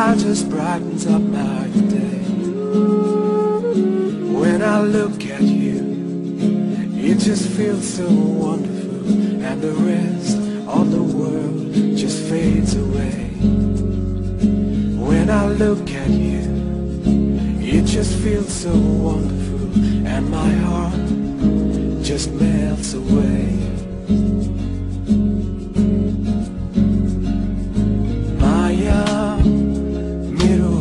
smile just brightens up my day. When I look at you, it just feels so wonderful, and the rest of the world just fades away. When I look at you, it just feels so wonderful, and my heart just melts away. Maya, mero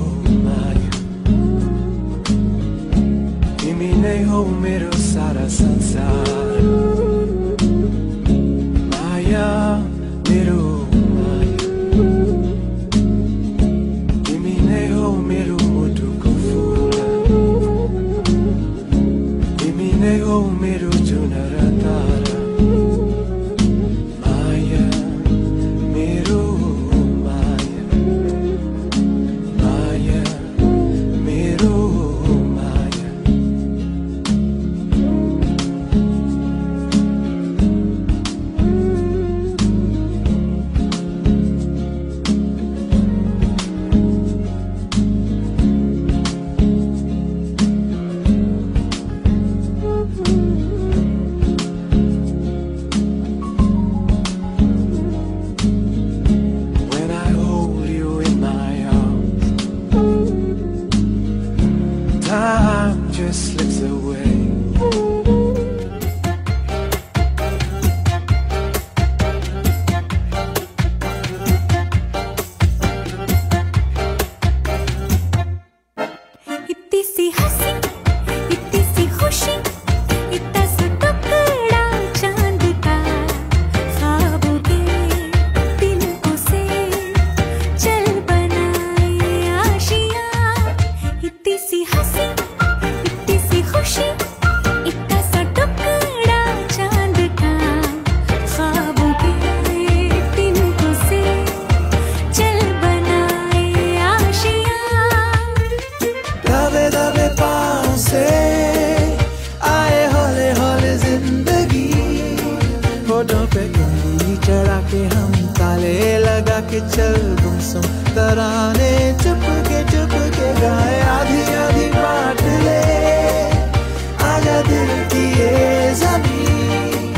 Maya, timi nahi ho mero sara sansar. Maya, mero Maya, timi nahi ho mero mutu ko fula. Timi nahi ho mero junara tara. Maya, mero Maya, Maya, mero Maya. When I hold you in my arms, time just slips away. इतनी C हंसी, इतनी C खुशी, इतना सा टुकड़ा चांद का, ख्वाबों के तिनकों से चल बनाए आशियाँ। इतनी सी हंसी, इतनी सी खुशी, इतना सा टुकड़ा चांद का, ख्वाबों के तिनकों से चल बनाए आशियाँ। दबे दबे पाँव से आए हौले हौले जिंदगी, होठों पे उंगली चढ़ा के हम ताले लगा के चल गुमसुम तराने चुप के गाए। आधी आधी बात ले आजा दिल की ये ज़मीं,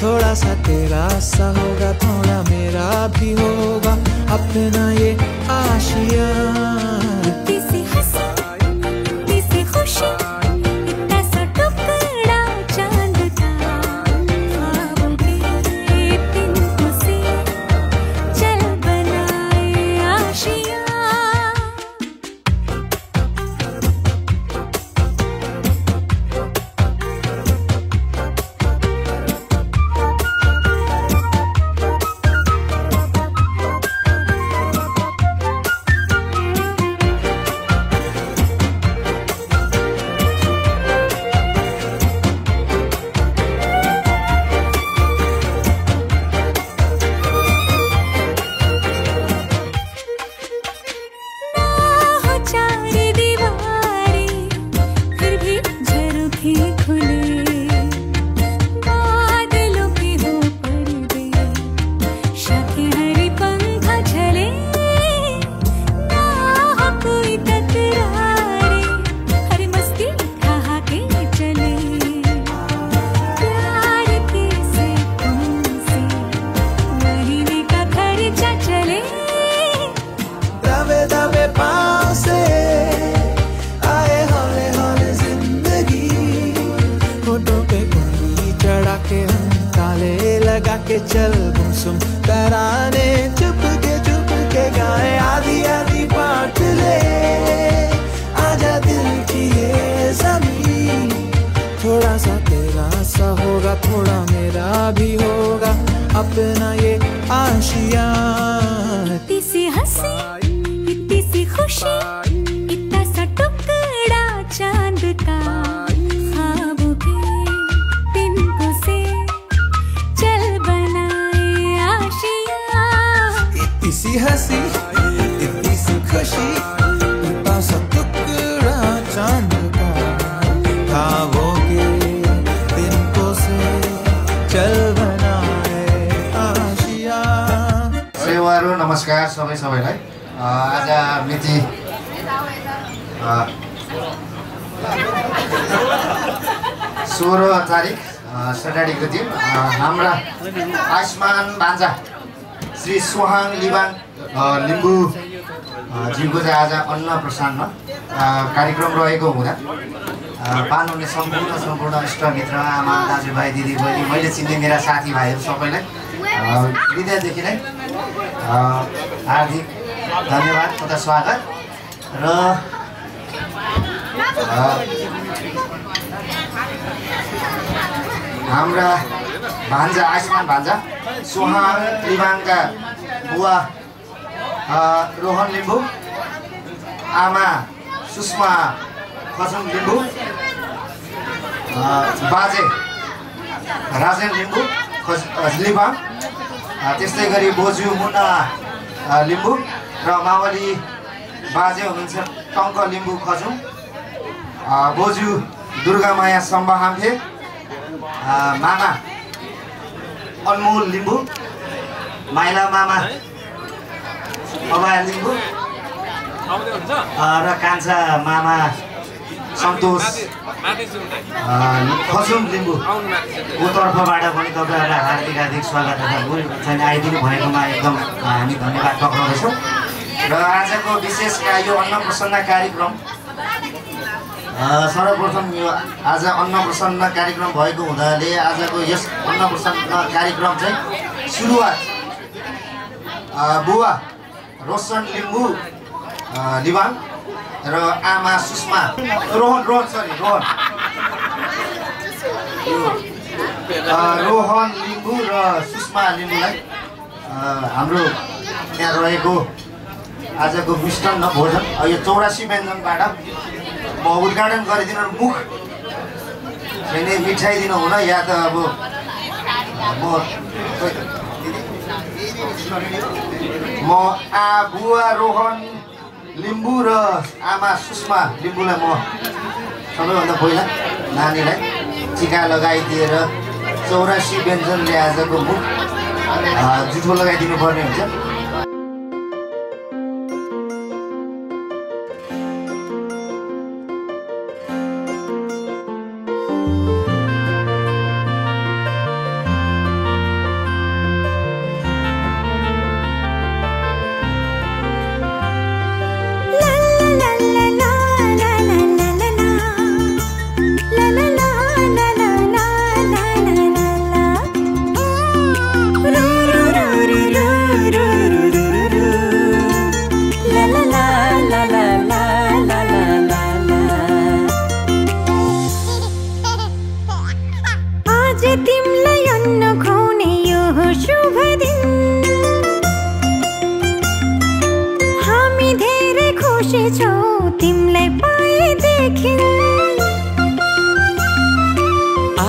थोड़ा सा तेरा सा होगा, थोड़ा मेरा भी होगा, अपना ये आशियाँ। इतनी सी हंसी, इतनी सी खुशी, इतना सा टुकड़ा चांद का, ख्वाबों के तिनकों से चल बनाए आशियाँ। ना हो चार दीवारें, फिर भी झरोखे खुले, बादलों के हो पर्दे, शाखे हरी पंखा झले। ना हो कोई तकरारे, हर मस्ती कहा के चले, प्यार के से तुमसे महीने का खर्चा चले। दबे दबे पाँव से आए हौले हौले जिंदगी, होठों पे उंगली चढ़ा के हम ताले लगा के चल गुमसुम तराने चुप के गाए। आधी आधी बात ले आजा दिल की ये ज़मीं, थोड़ा सा तेरा सा होगा, थोड़ा मेरा भी होगा, अपना ये आशियाँ। इतनी सी हंसी, इतनी सी खुशी, इतना सा टुकड़ा चांद का, ख्वाबों के तिनकों से चल बनाए आशियाँ। इतनी सी हंसी, इतनी सी खुशी, इतना सा टुकड़ा चांद का, ख्वाबों के तिनकों से चल बनाए आशियाँ। सेवाहरू नमस्कार सबैलाई। आज मिति 16 तारिक सटर्डेको दिन हाम्रा आयुष्मान भान्जा श्री सोहाङ लिबाङ लिम्बू ज्यूको चाहिँ आज अन्न प्रसादमा कार्यक्रम रहेको हुँदा पाल्नुहुने सम्पूर्ण इष्टमित्र आमा दाजुभाइ दिदीबहिनी मैले चिन्ने मेरा साथीभाइहरू सबैलाई हृदयदेखि नै हार्दिक धन्यवाद तथा स्वागत र हाम्रा भान्जा आयुष्मान भान्जा सोहाङ लिबाङका बुवा रोहन लिम्बू आमा सुषमा खजुङ लिम्बू बाजे राजेन लिम्बू लिबाङ त्यस्तै गरी बोजू मुना लिम्बू र मावली बाजे हुनुहुन्छ टङ्क लिम्बू खजुङ बोजू दुर्गामाया सम्बाहाम्थे मामा अनमोल लिम्बू माइला मामा अभय लिम्बू र कान्छा मामा सन्तोष खजुङ लिम्बूको तर्फबाट पनि तपाईँहरूलाई हार्दिक स्वागत चाहिँ आइदिनु भएकोमा एकदम हामी धन्यवाद पक्राउँदैछौँ र आजको विशेष यो अन्नप्रसन्न कार्यक्रम सर्वप्रथम यो आज अन्नप्रसन्न कार्यक्रम भएको हुनाले आजको यस अन्नप्रसन्न कार्यक्रम चाहिँ सुरुवात बुवा रोशन लिम्बू लिबाङ र आमा सुषमा रोहन लिम्बू र सुषमा लिम्बूलाई हाम्रो यहाँ रहेको आजको मिष्टान्न भोजन यो 84 व्यञ्जनबाट म उद्घाटन गरिदिनु मुख छैन मिठाइदिनु हुन या त अब म बुवा रोहन लिम्बू र आमा सुषमा लिम्बूलाई म सबैभन्दा पहिला नानीलाई टिका लगाइदिएर 84 व्यञ्जनले आजको मुख जुठो लगाइदिनु पर्ने हुन्छ।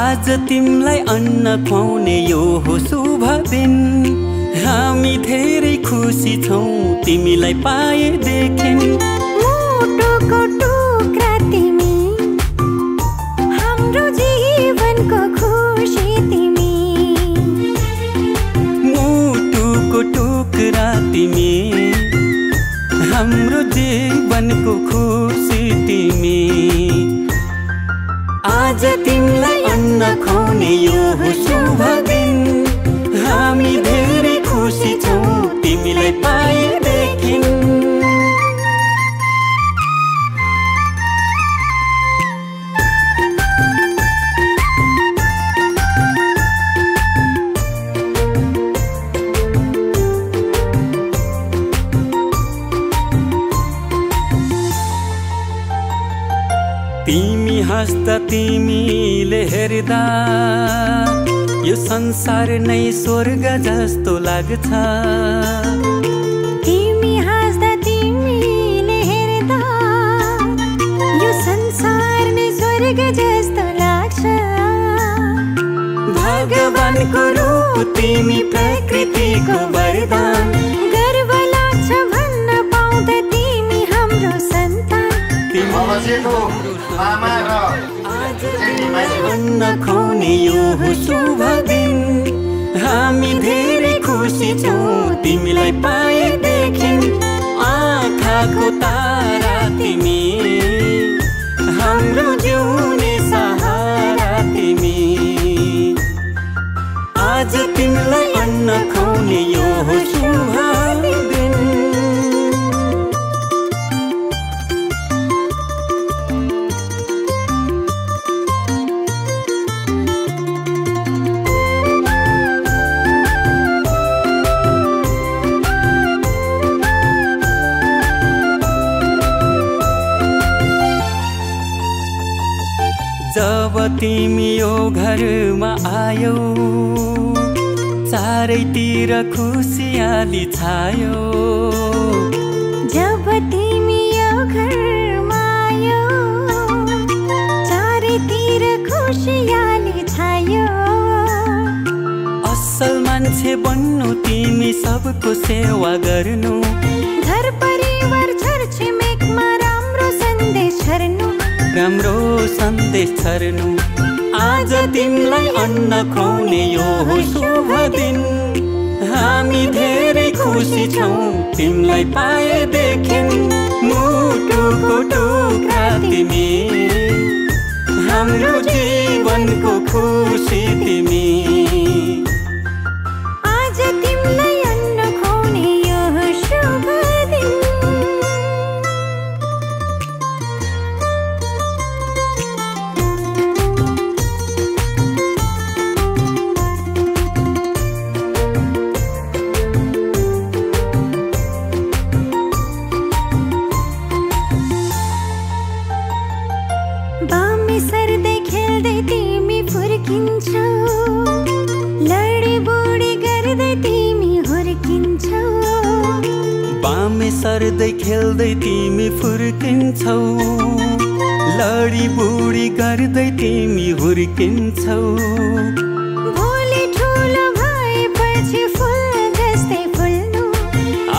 आज तिमलाई अन्न खुवाउने यो हो शुभ दिन हामी धेरै खुसी छौँ तिमीलाई पाएदेखि मुटुको टुक्रा तिमी हाम्रो जीवनको खुसी तिमी मुटुको टुक्रा तिमी हाम्रो जीवनको खुसी तिमी आज तिमीलाई अन्न खुवाउने यो हो शुभ दिन हामी धेरै खुसी छौँ तिमीलाई पाएदेखि तिमी हाँस्दा तिमीले हेर्दा यो संसार नै स्वर्ग जस्तो लाग्छ तिमी हाँस्दा तिमीले हेर्दा यो संसार नै स्वर्ग जस्तो लाग्छ भगवानको रूप तिमी प्रकृतिको वरदान गर्व लाग्छ भन्न पाउँदा तिमी हाम्रो सन्तान अन्न खुवाउने यो हो शुभ दिन हामी धेरै खुसी छौँ तिमीलाई पाएदेखि आँखाको तारा तिमी, हाम्रो जिउने सहारा तिमी। आज तिमीलाई अन्न खुवाउने यो हो शुभ दिन। जब तिमी यो घरमा आयौ, चारैतिर खुसियाली छायो। जब तिमी यो घरमा आयौ, चारैतिर खुसियाली छायो। असल मान्छे बन्नु तिमी, सबको सेवा गर्नु, घर परिवार छरछिमेकमा राम्रो सन्देश छर्नु, राम्रो सन्देश छर्नु। आज तिमीलाई अन्न खुवाउने यो हो शुभ दिन। हामी धेरै खुसी छौँ तिमीलाई पाएदेखि। मुटुको टुक्रा तिमी, हाम्रो जीवनको खुसी तिमी। आज तिमीलाई अन्न खुवाउने यो हो शुभ दिन। बामे सर्दै खेल्दै तिमी फुर्किन्छौ, लडी बुडी गर्दै तिमी हुर्किन्छौ। बामे सर्दै खेल्दै तिमी फुर्किन्छौ, लडी बुडी गर्दै तिमी हुर्किन्छौ। भोलि ठुलो भएपछि फुल जस्तै फुल्नु,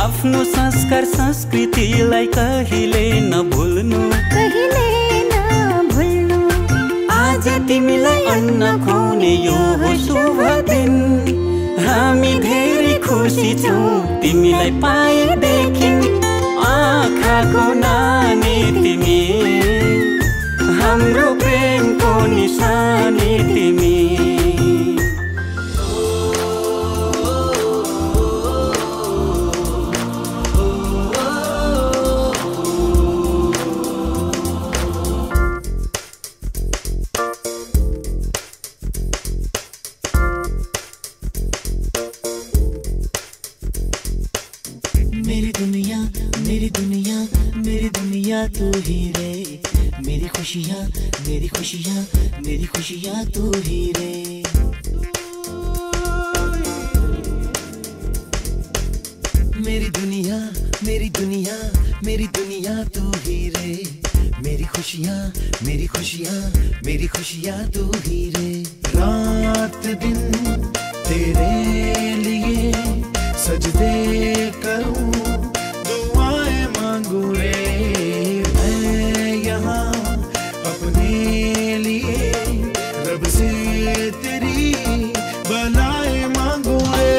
आफ्नो संस्कार संस्कृतिलाई कहिले नभुल्नु, कहिले नभुल्नु। आज तिमीलाई अन्न खुवाउने यो हो शुभ दिन। हामी धेरै खुसी छौँ तिमीलाई पाएदेखि। आँखाको नानी तिमी, हाम्रो प्रेमको निशानी तिमी। मेरी दुनिया, मेरी दुनिया, मेरी दुनिया तू ही रे। मेरी खुशियाँ, मेरी खुशियाँ, मेरी खुशियाँ तू ही रे। मेरी दुनिया, मेरी दुनिया, मेरी दुनिया तू ही रे। मेरी खुशियाँ, मेरी खुशियाँ, मेरी खुशियाँ तू ही रे। रात दिन तेरे लिए सजदे करूं, दुआएं मांगू रे। मैं यहाँ अपने लिए रब से तेरी बनाए मांगू रे।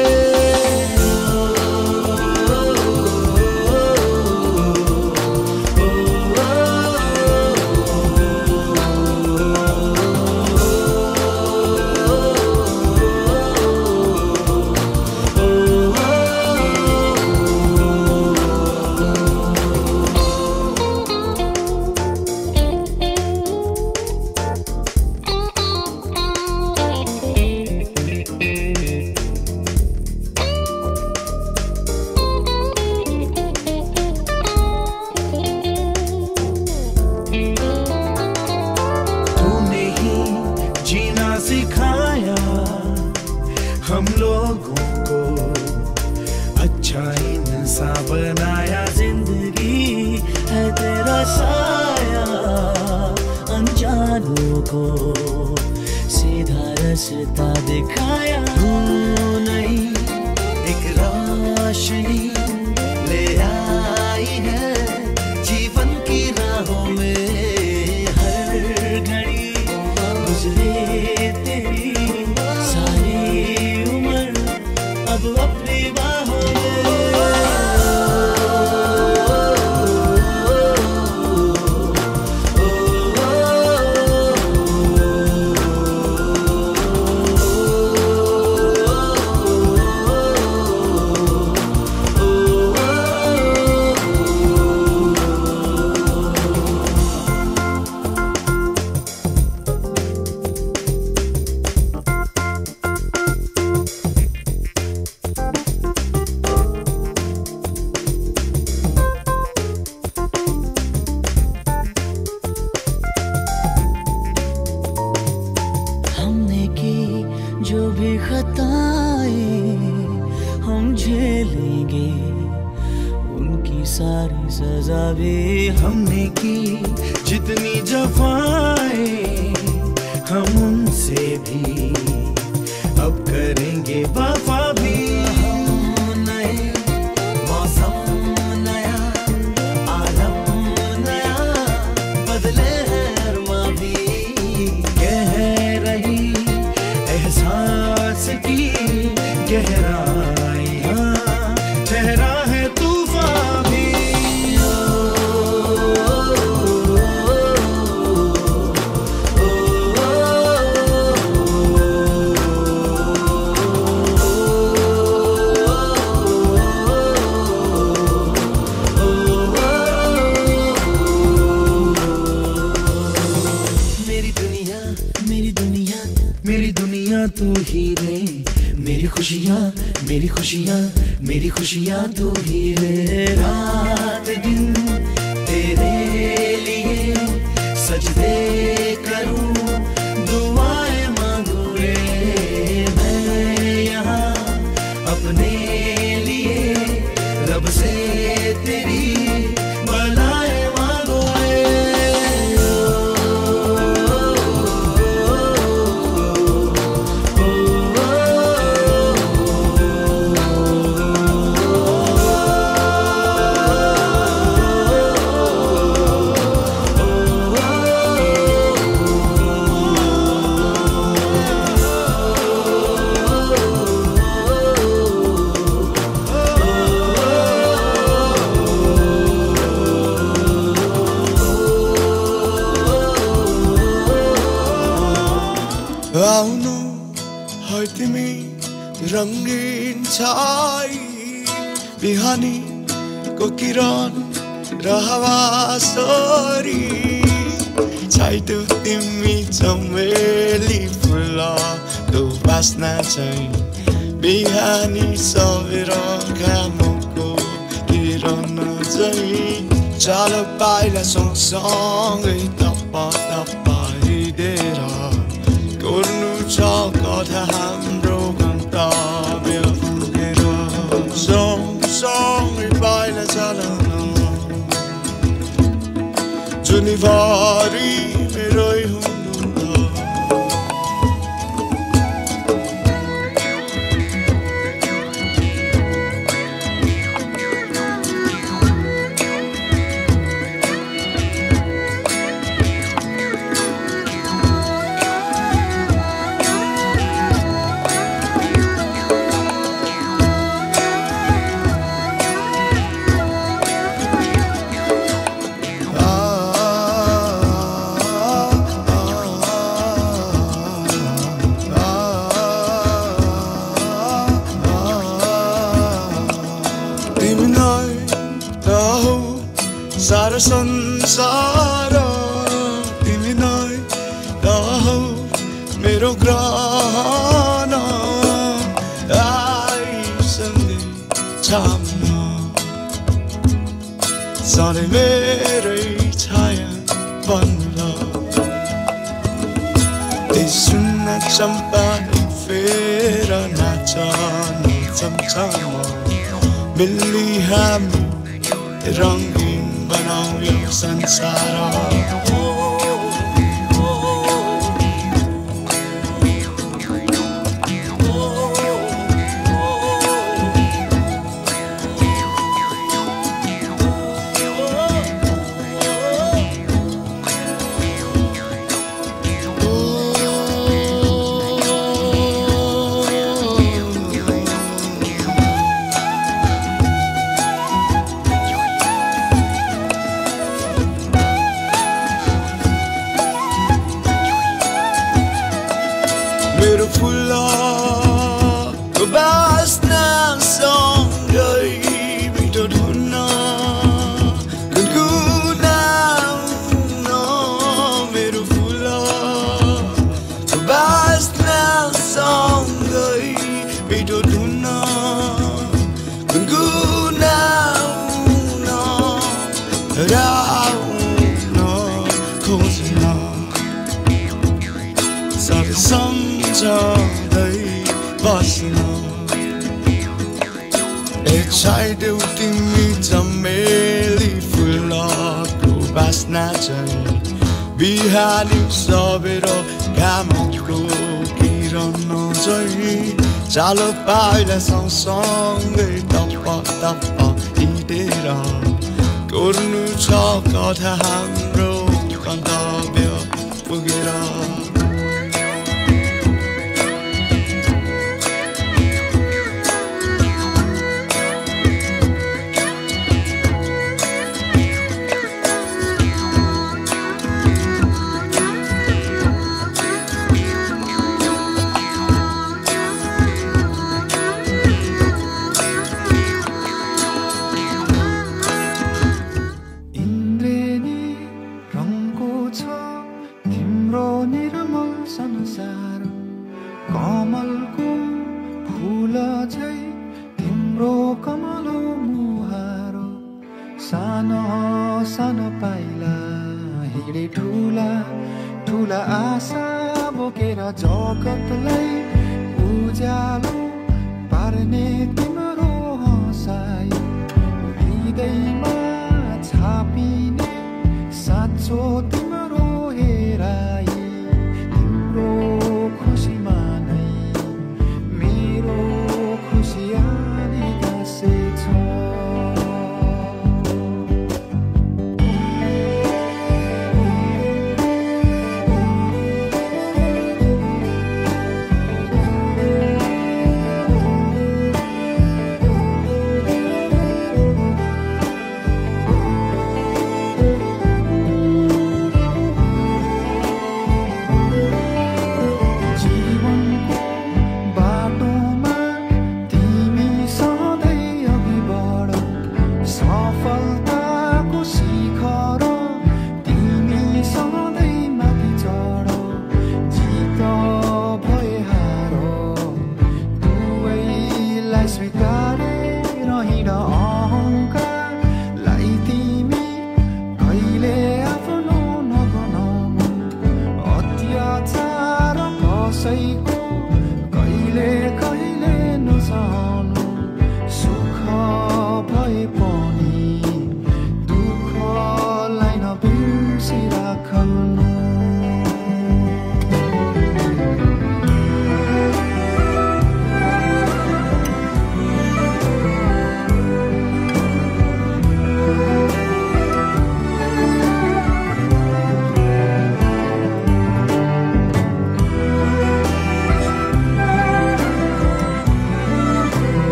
सिखाया हम लोगों को, अच्छा इंसान बनाया। जिंदगी है तेरा साया, अनजानों को सीधा रास्ता दिखाया। तू नहीं एक रोशनी ले आई है जीवन की राहों में। हर घड़ी गुजरे तेरी सारी उम्र अब अपनी बाहों में। सारी सजा भी हमने की, जितनी जफाएं हम उनसे भी अब करेंगे वफा भी। नए मौसम नया, आलम नया, बदले हैं अरमा भी, कह रही एहसास की गहराइयां, ठहरा है तूफान भी। मेरी दुनिया तू ही रे, मेरी खुशियाँ मेरी खुशियाँ मेरी खुशियाँ तू ही रे। रात दिन तेरे लिए सजदे करूँ, दुआएं मांगू रे मैं यहाँ अपने लिए, रब से तेरी बलाएं मांगू रे। आउनु है तिमी रंगीन छाई, बिहानीको किरण र हावा सोरी, छाइदेऊ तिमी चमेली फुलको बास्ना चाहिँ, बिहानी सबेर घामको किरण चाहिँ। चाल पाइला सँगसँगै तपाइदिएर गर्नु छ कथा हाम्रो गन्तव्य पुगेर, सँगसँगै पाइला चलन जुनीभरि मेरै हुनु त। सारा संसार तिमी नै हौ, मेरो ग्रहण आइसँगै छाम्न, सधैँ मेरै छाया बन्नु। त्यही सुन्न चम्पा फेर नाचन चम्चम, मिल्ली हामी रङ्गीन बनाऊ यो संसार। मेरो फुलको बास्ना सँगै मिठो धुन गुनगुनाउन, मेरो फुलको बास्ना सँगै मिठो धुन गुनगुनाउन, राउन खोज्न सधैँ सम्झँदै बस्न। छाइदेऊ तिमी चमेली चाहिँ बिहानी सबेर घामको किरण चाहिँ चालो पाइला सँगसँगै तप तप हिँडेर कोर्नु छ कथा हाम्रो गन्तव्य पुगेर कमलको फूल चाहिँ तिम्रो कमलो मुहारो सानो सानो पाइला हिँडे ठुला ठुला आशा बोकेर जगतलाई उज्यालो पार्ने तिम्रो हँसाइ हृदयमा छापिने साँचो तिम्रो हेराइ तिम्रो खुसीमा नै मेरो खुसी आनी गाँसेछ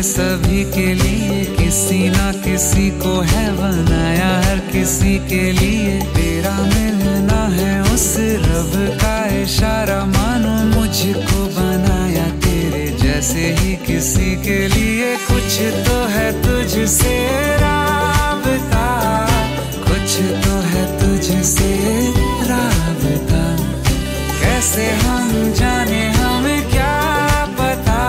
सभी के लिए किसी ना किसी को है बनाया हर किसी के लिए तेरा मिलना है उस रब का इशारा मानो मुझको बनाया तेरे जैसे ही किसी के लिए कुछ तो है तुझसे राबता कुछ तो है तुझसे राबता कैसे हम जाने हमें क्या पता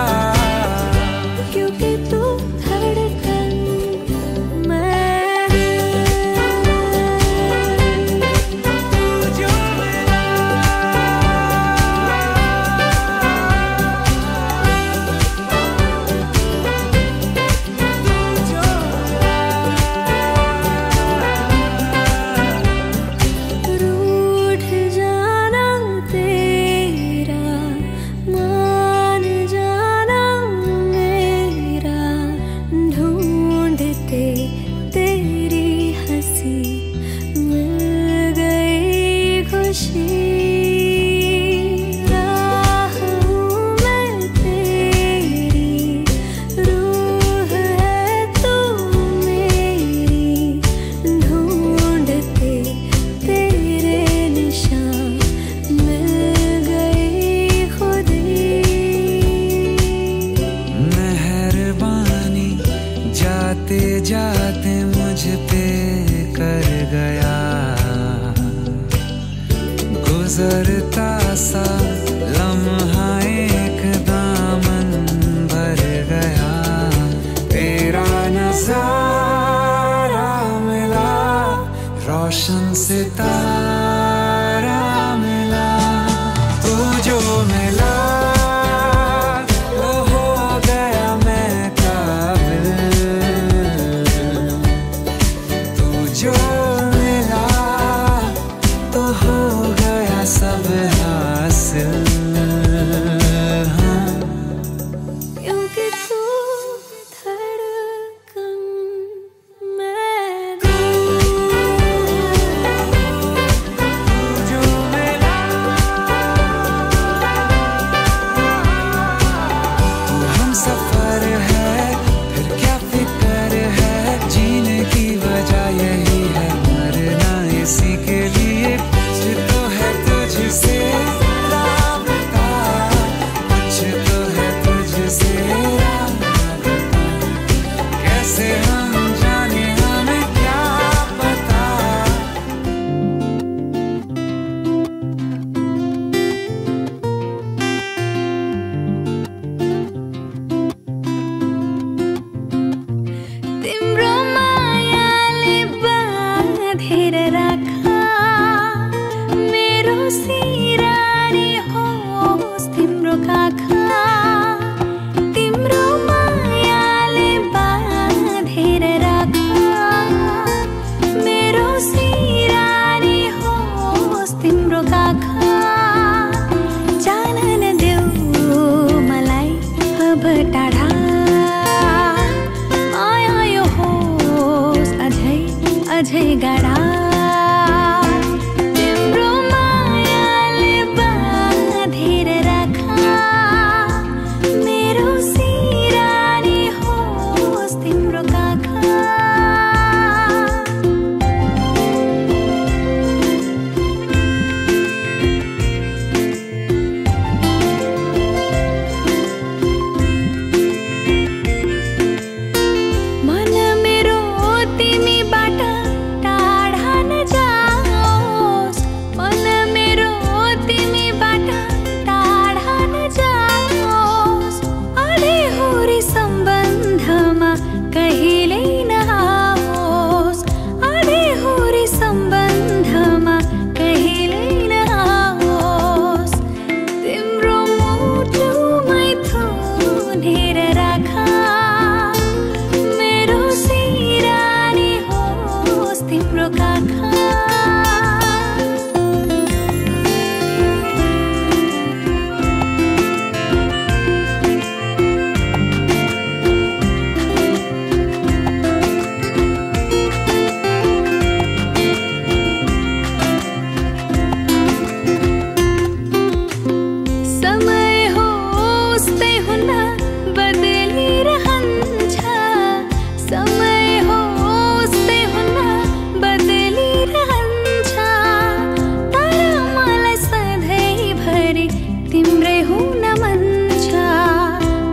तिम्रै हुन मन छ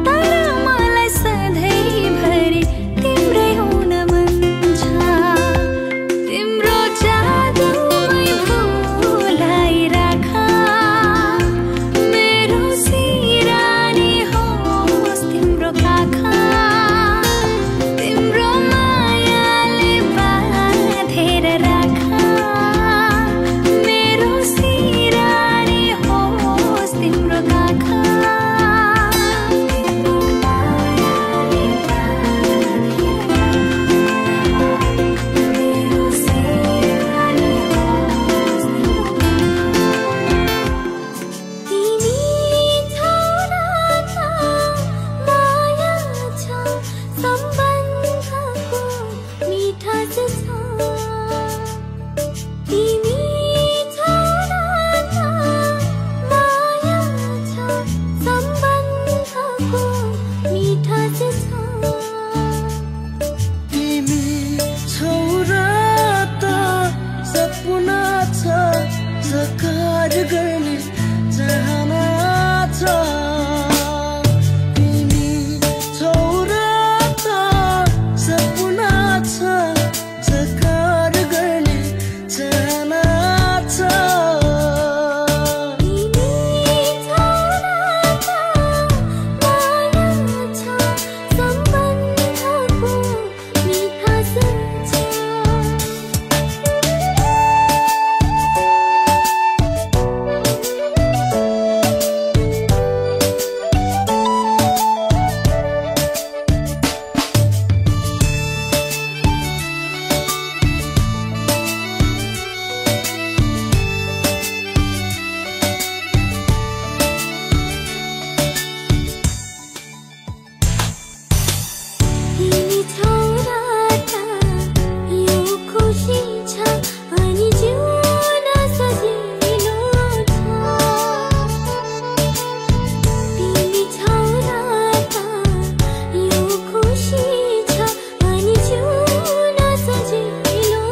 तर मलाई सधैँभरि तिम्रै हुन मन छ तिम्रो जादुमै भुलाइराख मेरो सिरानी होस् तिम्रो काखा तिम्रो मायाले बाँधेर राख मेरो सिरानी होस् तिम्रो काखा तिम्रो मायाले मेरो सिरानी होस् तिमी छोराका माया छ सम्बन्धको मिठास छ तिमी छोराका माया छ सम्बन्धको मिठास छ तिमी छोरा त सपना छ साकार गर्ने चाहना छ तिमी छोरा त सपना छ साकार गर्ने चाहना छ तिमी छोराका माया छ सम्बन्धको मिठास छ तिमी छोराका यो खुसी छ अनि जिउन सजिलो छ तिमी छोराका यो खुसी छ अनि जिउन सजिलो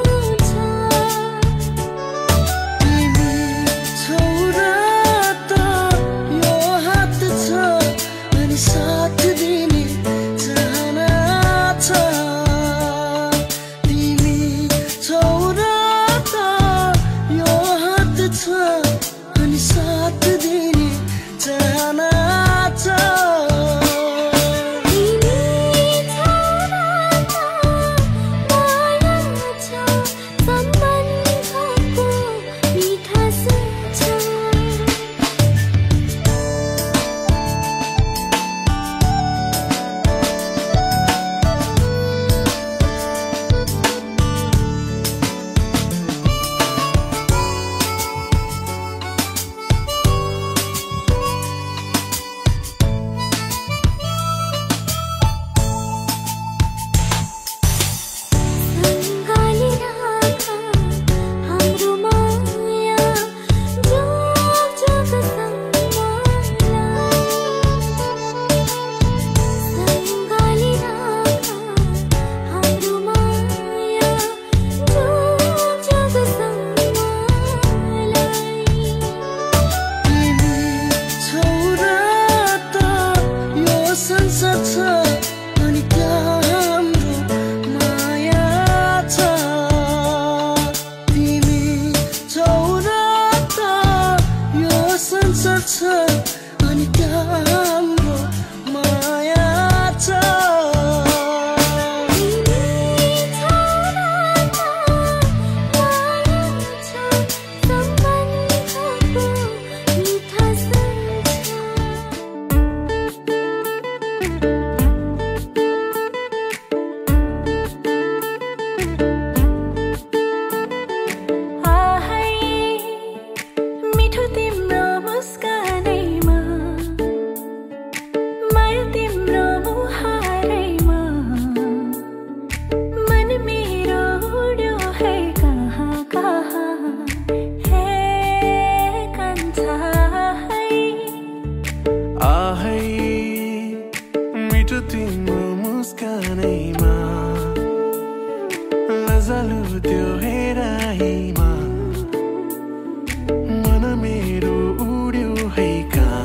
छ तिमी छोरा त यो हात छ अनि साथ दिने चाहना छ तिमी छोरा त यो हात छ अनि साथ दिने चाहना छ तिमी छोराका माया छ सम्बन्धको मिठास छ सँगाली राख हाम्रो माया जुग जुगसम्म सँगाली राख हाम्रो माया जुग जुगसम्म तिमी छोरा त यो संसार छ अनि त्यहाँ हाम्रो माया छ तिमी छोरा त यो संसार छ अनि त्यहाँ हाम्रो माया छ तिमी छोराका माया छ सम्बन्धको मिठास छ आहै मिठो तिम्रो मुस्कानैमा माया तिम्रो मुहारैमा मन मेरो उड्यो है कहाँ कहाँ हे कान्छा है आहै मिठो तिम्रो मुस्कानैमा लजालु त्यो हेराइमा मन मेरो उड्यो है कहाँ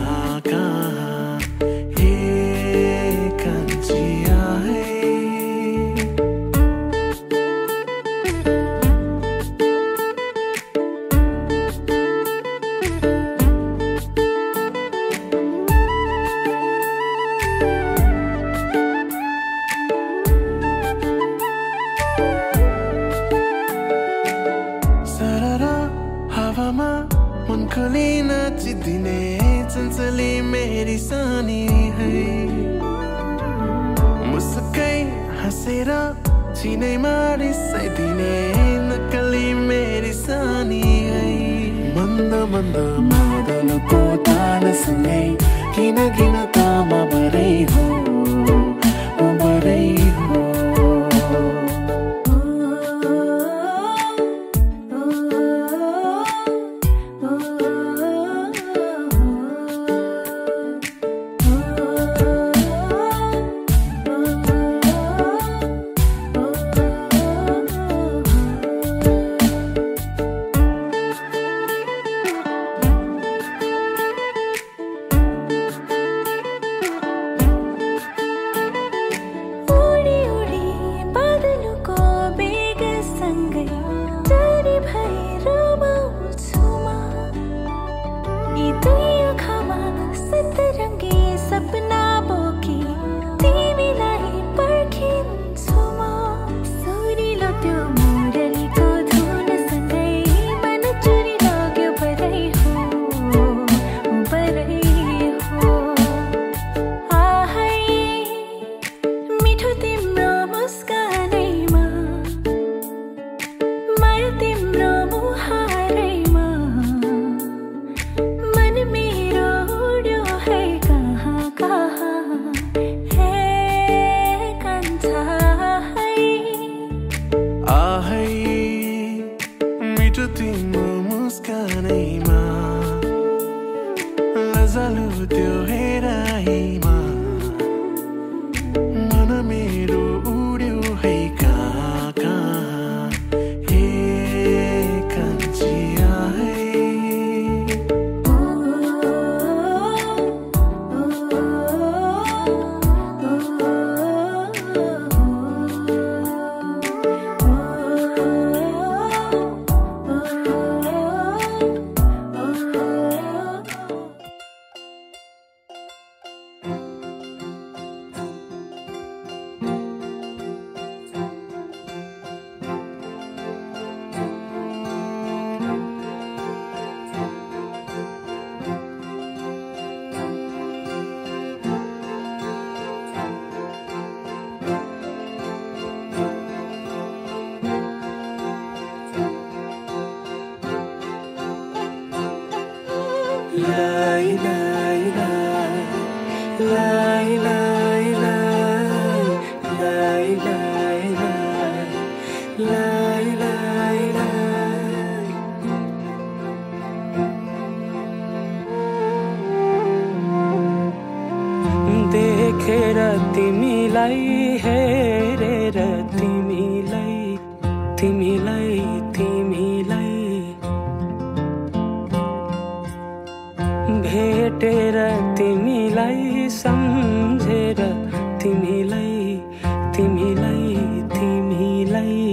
सनसली मेरी सानी है मुस्कै हाँसेर चिनैमा रिसाइदिने नक्कली मेरी सानी है मन्द मन्द मादलको तालसँगै किन किन तामा भरै हो भरै हो देखेर तिमीलाई हेरेर तिमीलाई तिमीलाई तिमीलाई भेटेर तिमीलाई सम्झेर तिमीलाई तिमीलाई तिमीलाई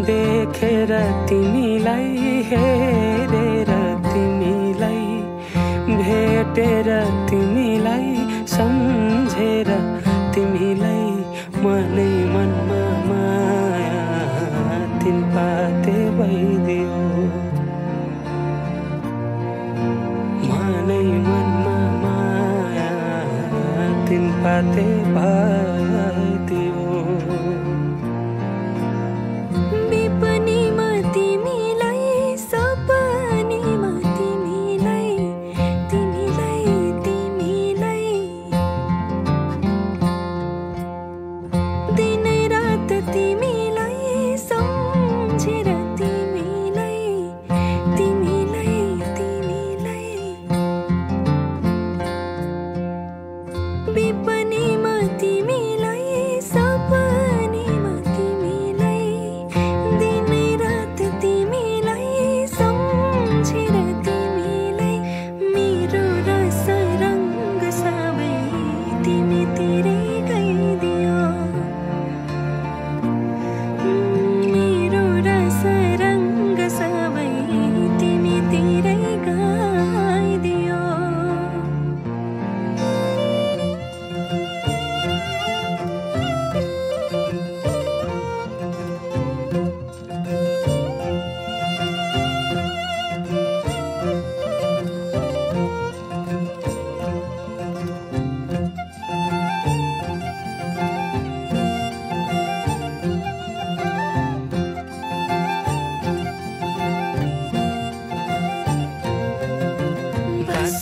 देखेर तिमीलाई हेरेर तिमीलाई भेटेर तिमीलाई सम्झेर तिमीलाई मनै मनमा माया तिन पाते भइदियो मनै मनमा माया तिन पाते भइदियो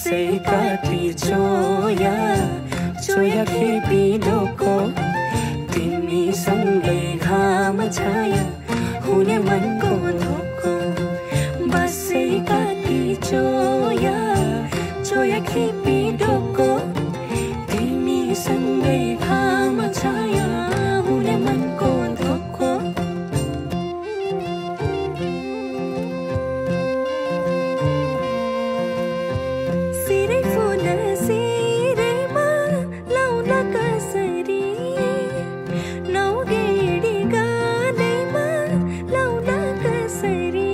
बसै कति चोया चोया खेपी डोको तिमीसँगै घाम छाया हुने मनको धोको बसै कति चोया चोया खेपी डोको तिमीसँगै घाम छाया हुने मनको धोको सिरै फुल सिरैमा लाउन कसरी नौगेडी गालैमा लाउन कसरी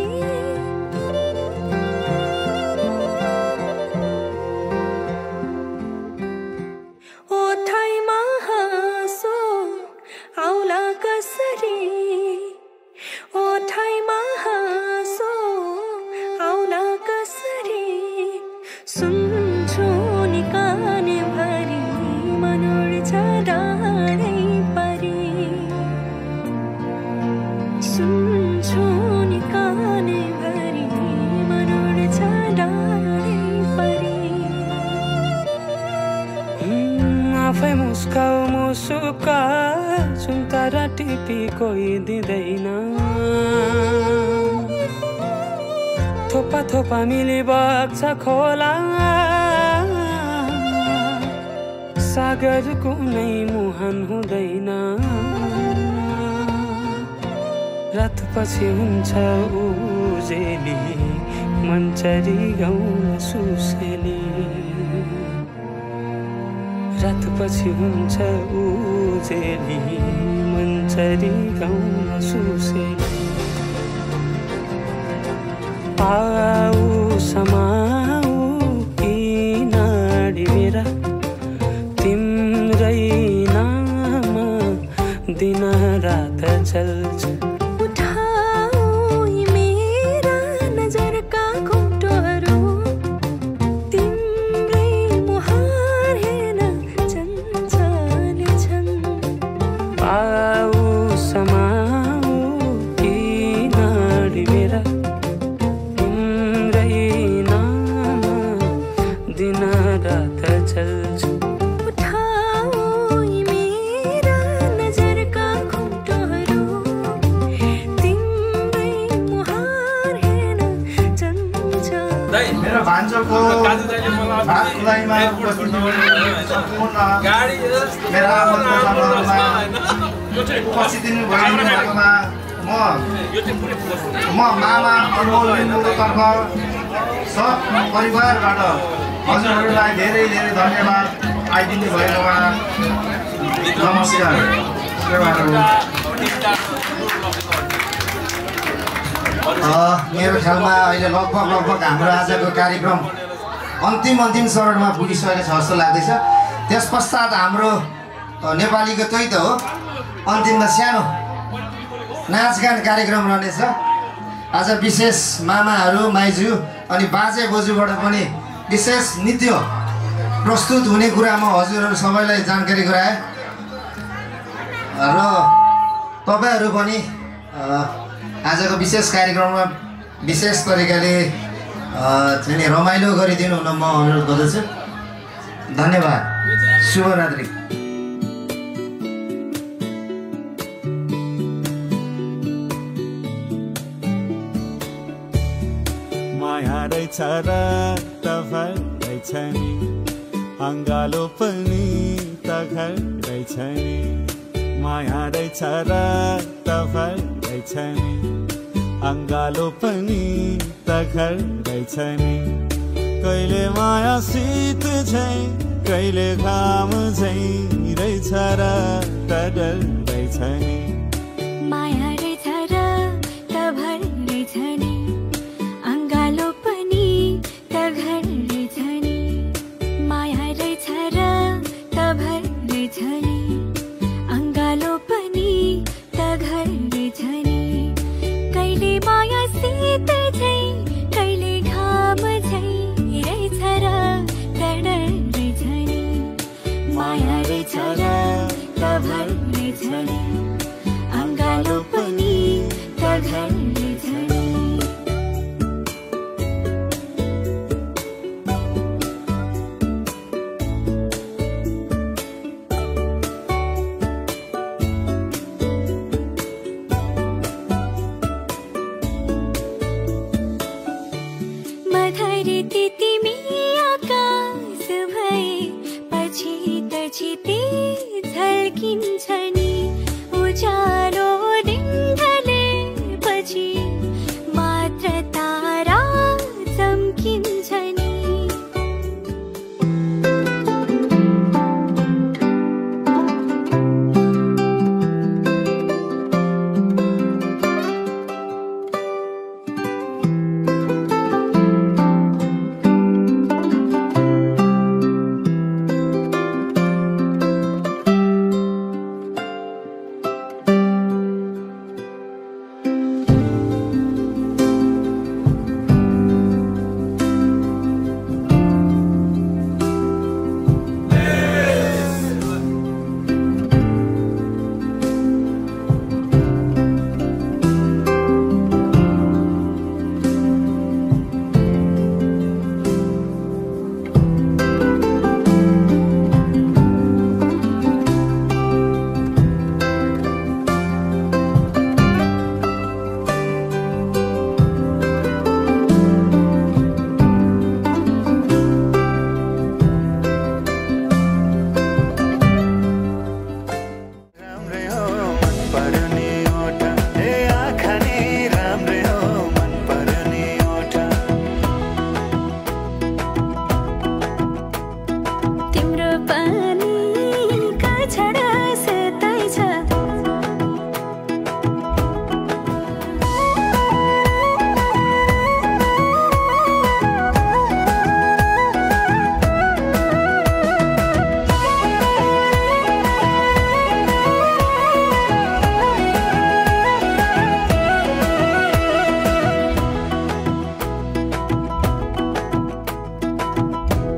ओठैमा हाँसो आउला कसरी ओठैमा हाँसो आउला कसरी सुन्छु नि काने भरि मनोड छ डाँडै परी सुन्छु नि काने भरि मनोड छ डाँडै परी आफै मुस्काउ मुसुका सुन्तरा टिपी कोही दिँदैन थोपा थोपा मिली बग्छ खोला सागर कुनै मुहान हुँदैन रातपछि हुन्छ उजेली मन्चरी गाउँ सुसेली रातपछि हुन्छ उजेली मन्चरी गाउँ सुसेली आऊ समाऊ नाडी मेरा तिम्रै नाम दिन रात चल्छ उठाऊ मेरा नजरका घुम्टोहरू तिम्रै मुहार हेर्न चञ्चल छन् आऊ समाऊ नाडी मेरा मेरो भान्जोको भात खुलाइमा उपस्थित सम्पूर्ण मेरा आफन्तजनहरूमा उपस्थित भइदिनुभएकोमा म मामा अनमोल लिम्बुको तर्फ सब परिवारबाट हजुरहरूलाई धेरै धेरै धन्यवाद आइदिनु भएकोमा नमस्कार मेरो ख्यालमा अहिले लगभग हाम्रो आजको कार्यक्रम अन्तिम चरणमा पुगिसकेको छ जस्तो लाग्दैछ। त्यस पश्चात हाम्रो नेपालीको त्यही त हो अन्तिममा सानो नाचगान कार्यक्रम रहनेछ। आज विशेष मामाहरू माइजू अनि बाजे बोजूबाट पनि विशेष नृत्य प्रस्तुत हुने कुरा म हजुरहरू सबैलाई जानकारी गराएँ र तपाईहरू पनि आजको विशेष कार्यक्रममा विशेष तरिकाले चाहिँ रमाइलो गरिदिनु हुन म अनुरोध गर्दछु। धन्यवाद। शुभरात्रि। माया रहेछ र तपाईँ रहेछ नि अङ्गालो पनि त घर रहेछ नि माया रहेछ र तपाईँ रहेछ नि अङ्गालो पनि त घर रहेछ नि कहिले माया शीत झै कहिले घाम झै रहेछ र त डर रहेछ नि माया रहेछ र त भर रहेछ नि अङ्गालो पनि त घर रहेछ नि माया रहेछ र त भर रहेछ नि अङ्गालो पनि त घर रहेछ नि कहिले माया शीत झै कहिले घाम झै रहेछ र त डर रहेछ नि माया रहेछ र त भर रहेछ नि धरती तिमी आकाश भए पछि त छिते झल्किन्छ नि उज्यालो दिन ढले पछि मात्र तारा चम्किन्छ नि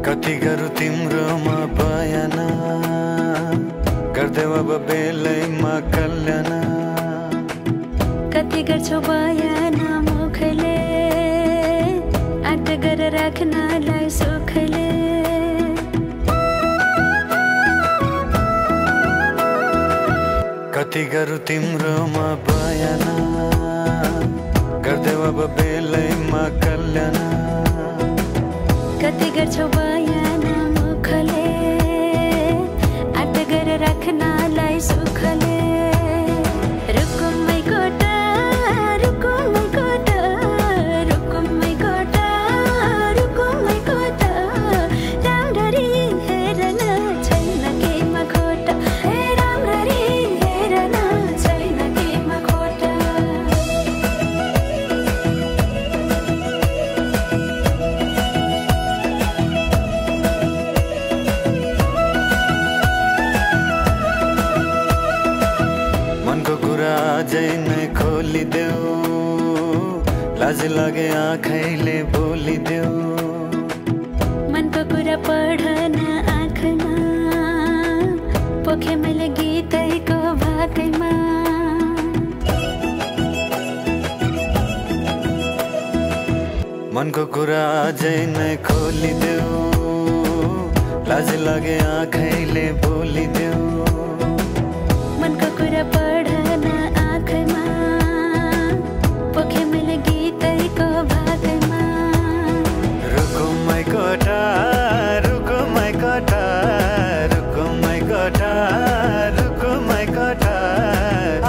कति गरौँ तिम्रोमा बयान गर्देऊ अब बेलैमा कल्याण कति गर्छौ बयान मुखले आँट गरेर राख्नलाई सुखले कति गरौँ तिम्रोमा बयान गर्देऊ अब बेलैमा कल्याण कति गर्छौ बयान मुखले आँट गरेर राख्नलाई सुखले रुकुमै कोटा रुकुमै कोटा रुकुमै कोटा रुकुमै कोटा राम्ररी हेर्न छैन केमा खोटा हे राम्ररी हेर्न छैन केमा खोटा मनको कुरा अझै नै खोलिदेऊ लाज लागे आँखैले बोलिदेऊ मनको कुरा पढ्न आँखमा पोखे मैले गीतैको भाकैमा मनको कुरा अझै नै खोलिदेऊ लाज लागे आँखैले बोलिदेऊ मनको कुरा पढ्न आँखमा पोखे मैले गीतैको भाकैमा रुकुमै कोटा रुकुमै कोटा रुकुमै कोटा रुकुमै कोटा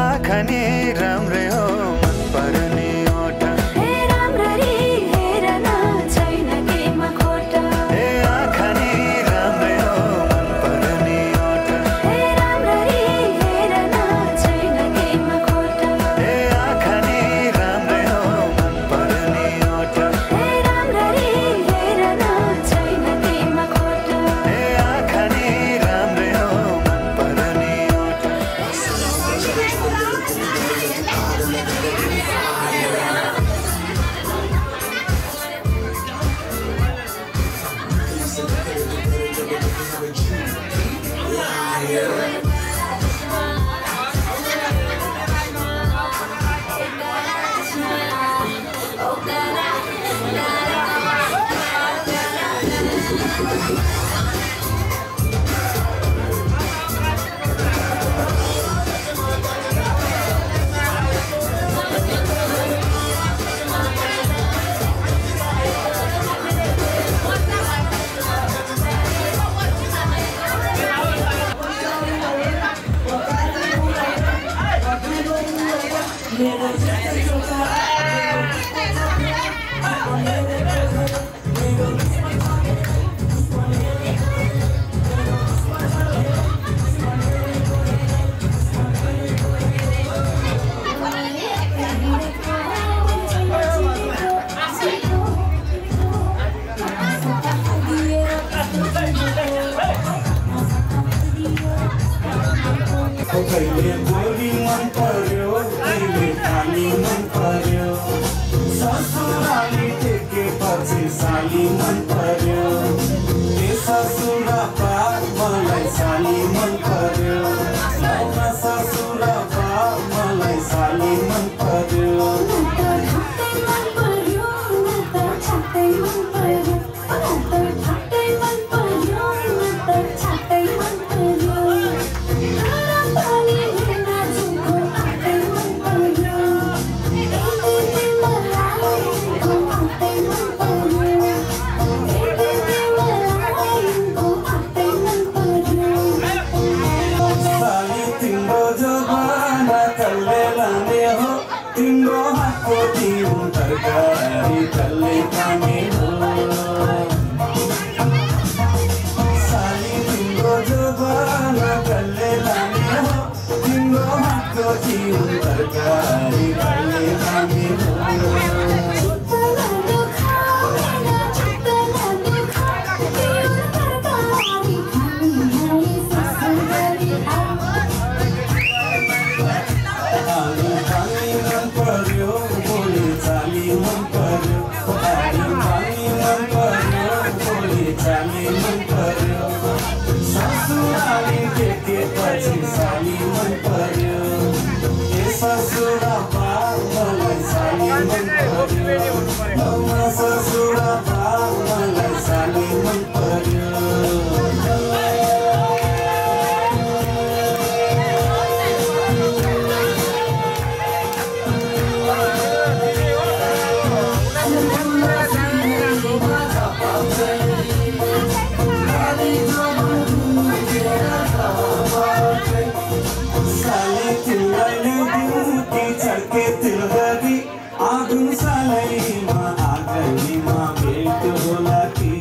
आँखा नि राम्रै हो मन पर्ने ओठा हे राम्ररी हेर्न छैन केमा खोटा ए आँखा नि राम्रै हो मन पर्ने ओठा हे राम्ररी हेर्न छैन केमा खोटा ए आँखा नि राम्रै हो मन पर्ने ओठा हे राम्ररी हेर्न छैन केमा खोटा ए आँखा नि राम्रै हो मन पर्ने ओठा कहिले बोली मन पर्यो कहिले खाली मन पर्यो ससुराली टेकेपछि साली मन पर्यो ए ससुरा पार मलाई साली मन पर्यो ससुरा पार मलाई साली मन पर्यो तिम्रो हातको तिउन तरकारी तल्ले खाने हो साली तिम्रो जवाना तल्ले लाने हो तिम्रो हातको तिउन तरकारी तल्ले खाने हो ससुराली टेकेपछि साली मन पर्यो ए ससुरा पार मलाई साली मन पर्यो ससुरा पार मलाई साली मन पर्यो आगुन सालैमा आगनीमा भेट होला कि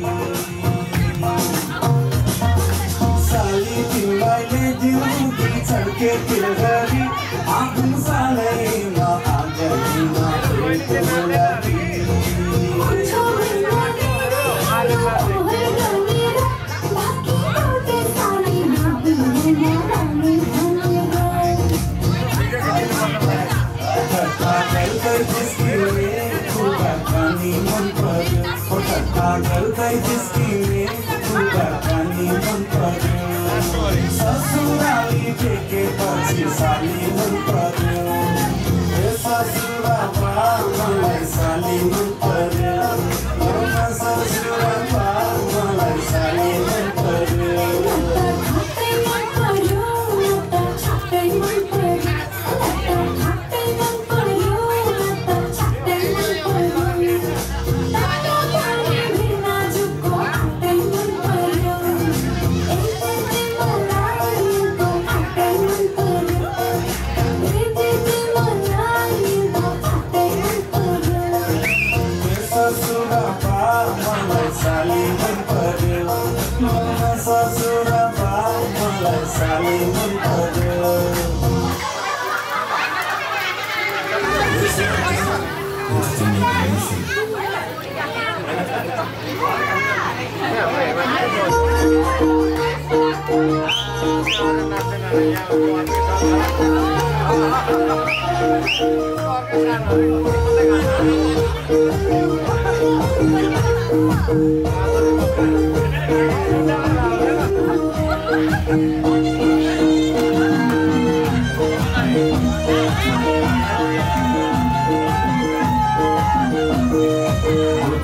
साली तिमीले जिउँदी छड्के तिलगरी आगुन सालैमा आगनीमा भेट होला कि मन पर्यो गर्दै जिस्किने कुराकानी मन पर्यो ससुराली टेकेपछि साली मन पर्यो ए ससुरा पार मलाई साली मन पर्यो ससुरा पार मलाई साली मन पर्यो ससुरा पार मलाई साली मन पर्यो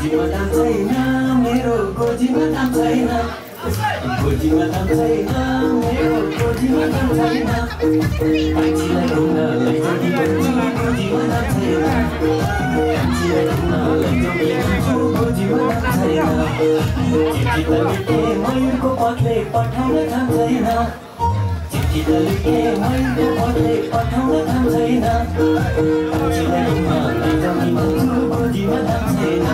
गोजीमा दाम छैन मेरो गोजीमा दाम छैन गोजीमा दाम छैन मेरो गोजीमा दाम छैन मान्छेलाई घुम्न लैजाने गोजीमा दाम छैन मान्छेलाई घुम्न लैजाने गोजीमा दाम छैन चिठी त लेखे मयूरको पत्ले पठाउन काम छैन चिठी त लेखे मयूरको पत्ले पठाउन काम छैन मान्छेलाई घुम्न लैजाने गोजीमा दाम छैन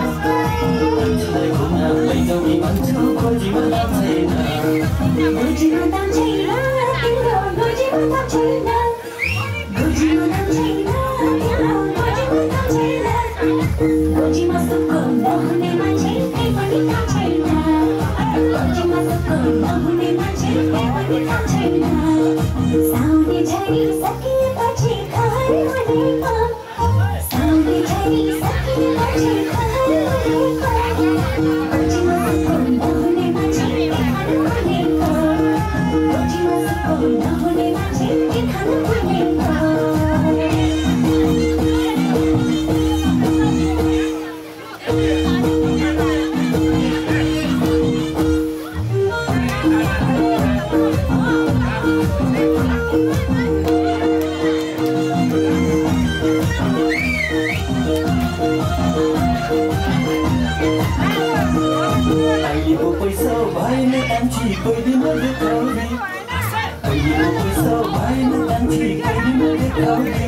मान्छेलाई घुम्न लैजाउने मान्छे गोजीमा दाम छैन गोजीमा दाम छैन तिम्रो गोजीमा दाम छैन गोजीमा दाम छैन तिम्रो गोजीमा दाम छैन गोजीमा सुको नहुने मान्छे केही पनि काम छैन गोजीमा सुको नहुने मान्छे केही पनि काम छैन साउने पहिलेको पैसा भएन कान्छी कहिले म देखाउने पहिलेको पैसा भएन कान्छी कहिले म देखाउने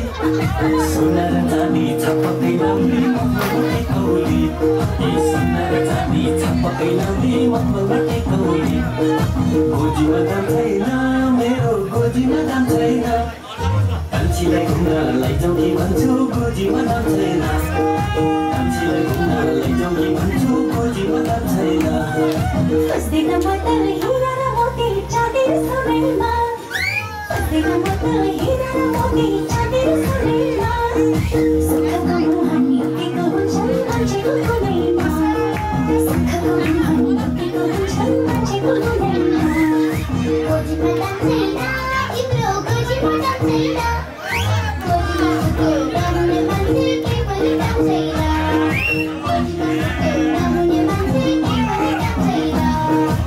सोना र चाँदी छपक्कै लाउने मम्मलमा टेकौली सोना र चाँदी छपक्कै लाउने मम्मलमा टेकौली गोजीमा दाम छैन मेरो गोजीमा दाम छैन कान्छीलाई घुम्न लैजाउँ कि भन्छु गोजीमा दाम छैन कान्छीलाई घुम्न लैजाउँ कि भन्छु गोजीमा दाम छैन बस्दैन म त हिरा र मोती चाँदी र सोनामा बस्दैन म त हिरा र मोती चाँदी र सोनामा सुखको मुहानी टेको हुन्छन् मान्छेको कुनैमा सुखको मुहानी टेको हुन्छन् मान्छेको कुनैमा गोजीमा दाम छैन तिम्रो गोजीमा दाम छैन गोजीमा सुको राम्रे मान्छे के पनि दाम छैन गोजीमा सुको राम्रे मान्छे के पनि दाम छैन